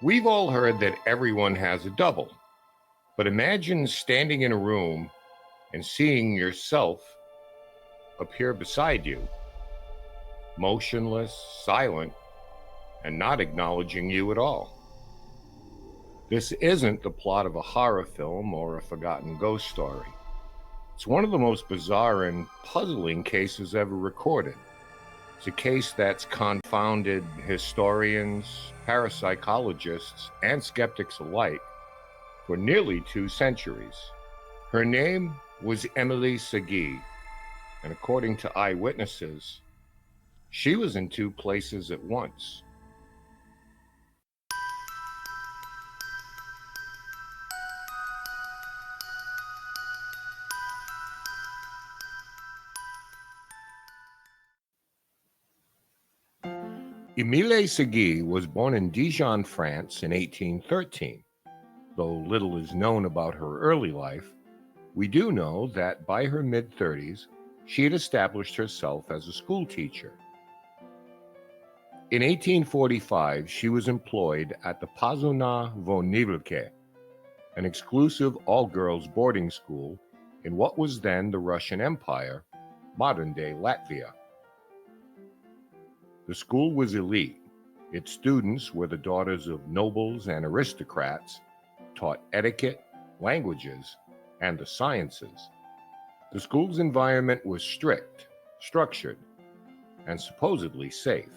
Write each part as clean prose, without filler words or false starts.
We've all heard that everyone has a double, but imagine standing in a room and seeing yourself appear beside you, motionless, silent, and not acknowledging you at all. This isn't the plot of a horror film or a forgotten ghost story. It's one of the most bizarre and puzzling cases ever recorded. It's a case that's confounded historians, parapsychologists, and skeptics alike for nearly 2 centuries. Her name was Emilie Sagee, and according to eyewitnesses, she was in 2 places at once. Emilie Sagee was born in Dijon, France in 1813. Though little is known about her early life, we do know that by her mid-30s, she had established herself as a school teacher. In 1845, she was employed at the Pazuna Vonivlke, an exclusive all-girls boarding school in what was then the Russian Empire, modern-day Latvia. The school was elite. Its students were the daughters of nobles and aristocrats, taught etiquette, languages, and the sciences. The school's environment was strict, structured, and supposedly safe.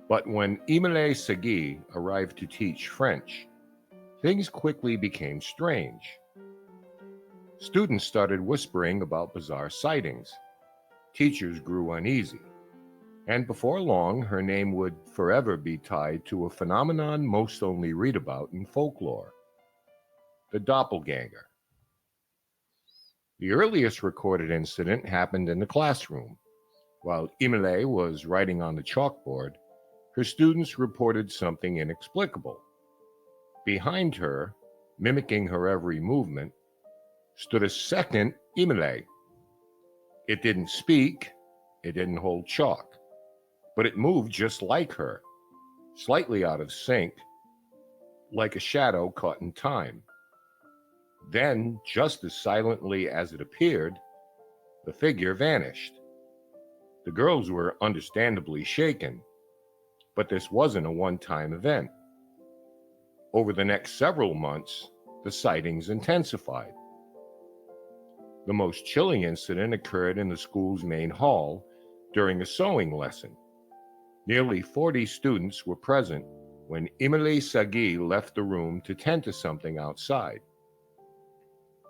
But when Emilie Sagee arrived to teach French, things quickly became strange. Students started whispering about bizarre sightings. Teachers grew uneasy. And before long, her name would forever be tied to a phenomenon most only read about in folklore: the doppelganger. The earliest recorded incident happened in the classroom. While Emilie was writing on the chalkboard, her students reported something inexplicable. Behind her, mimicking her every movement, stood a second Emilie. It didn't speak, it didn't hold chalk, but it moved just like her, slightly out of sync, like a shadow caught in time. Then, just as silently as it appeared, the figure vanished. The girls were understandably shaken, but this wasn't a one-time event. Over the next several months, the sightings intensified. The most chilling incident occurred in the school's main hall during a sewing lesson. Nearly 40 students were present when Emilie Sagee left the room to tend to something outside.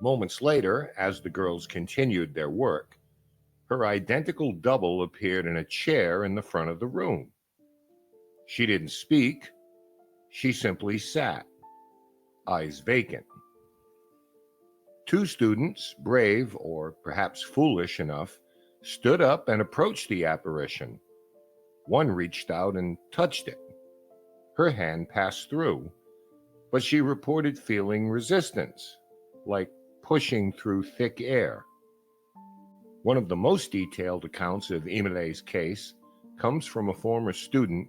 Moments later, as the girls continued their work, her identical double appeared in a chair in the front of the room. She didn't speak, she simply sat, eyes vacant. 2 students, brave or perhaps foolish enough, stood up and approached the apparition. One reached out and touched it. Her hand passed through, but she reported feeling resistance, like pushing through thick air. One of the most detailed accounts of Emilie's case comes from a former student,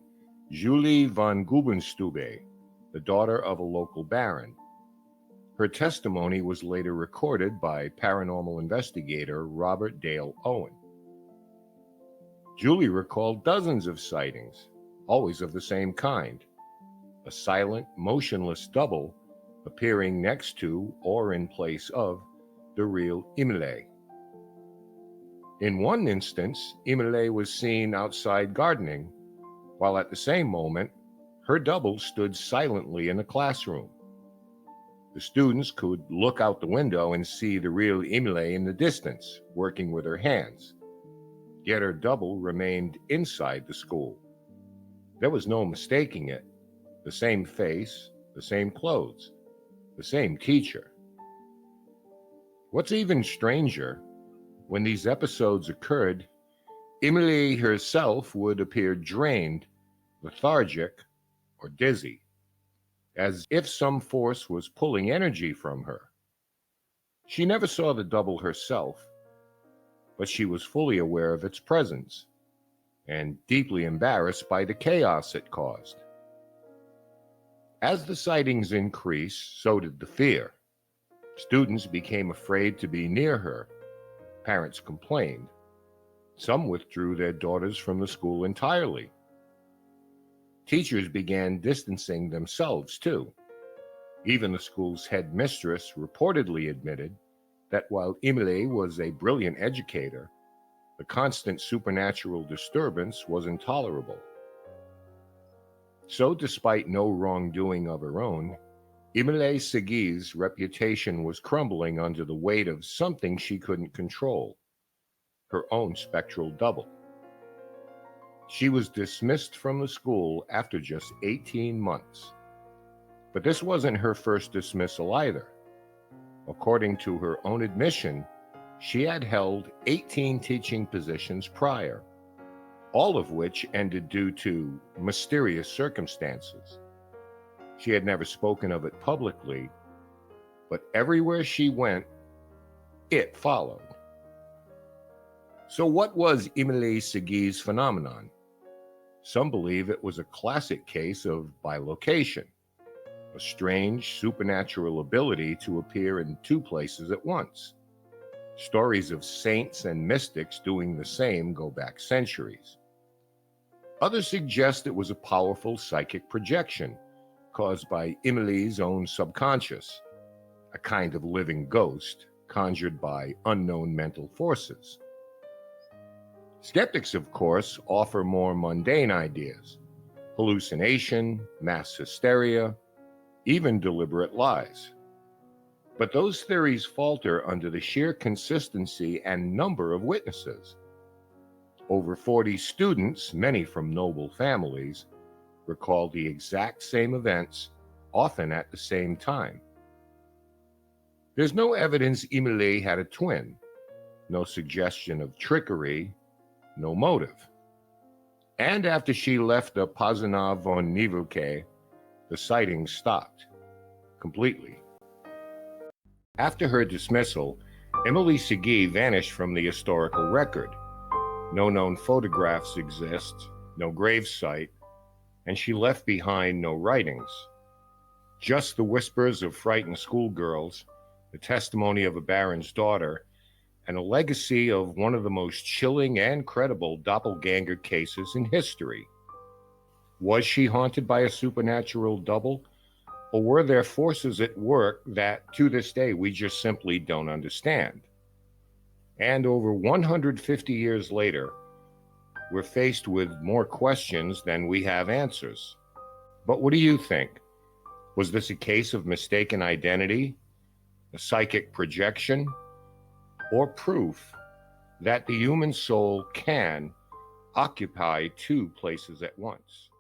Julie van Gubenstube, the daughter of a local baron. Her testimony was later recorded by paranormal investigator Robert Dale Owen. Julie recalled dozens of sightings, always of the same kind: a silent, motionless double appearing next to or in place of the real Emilie. In one instance, Emilie was seen outside gardening, while at the same moment, her double stood silently in the classroom. The students could look out the window and see the real Emilie in the distance, working with her hands. Yet her double remained inside the school. There was no mistaking it. The same face, the same clothes, the same teacher. What's even stranger, when these episodes occurred, Emilie herself would appear drained, lethargic, or dizzy, as if some force was pulling energy from her. She never saw the double herself, but she was fully aware of its presence and deeply embarrassed by the chaos it caused. As the sightings increased, so did the fear. Students became afraid to be near her. Parents complained. Some withdrew their daughters from the school entirely. Teachers began distancing themselves too. Even the school's headmistress reportedly admitted that while Emilie was a brilliant educator, the constant supernatural disturbance was intolerable. So, despite no wrongdoing of her own, Emilie Sagee's reputation was crumbling under the weight of something she couldn't control, her own spectral double. She was dismissed from the school after just 18 months. But this wasn't her first dismissal either. According to her own admission, she had held 18 teaching positions prior, all of which ended due to mysterious circumstances. She had never spoken of it publicly, but everywhere she went, it followed. So what was Emilie Sagee's phenomenon? Some believe it was a classic case of bilocation, a strange supernatural ability to appear in two places at once. Stories of saints and mystics doing the same go back centuries. Others suggest it was a powerful psychic projection caused by Emilie's own subconscious, a kind of living ghost conjured by unknown mental forces. Skeptics, of course, offer more mundane ideas: hallucination, mass hysteria, even deliberate lies. But those theories falter under the sheer consistency and number of witnesses. Over 40 students, many from noble families, recall the exact same events, often at the same time. There's no evidence Emilie had a twin, no suggestion of trickery, no motive. And after she left the Pazina von Nivelke, the sightings stopped completely. After her dismissal, Emilie Sagee vanished from the historical record. No known photographs exist, no gravesite, and she left behind no writings. Just the whispers of frightened schoolgirls, the testimony of a baron's daughter, and a legacy of one of the most chilling and credible doppelganger cases in history. Was she haunted by a supernatural double, or were there forces at work that, to this day, we just simply don't understand? And over 150 years later, we're faced with more questions than we have answers. But what do you think? Was this a case of mistaken identity, a psychic projection, or proof that the human soul can occupy two places at once?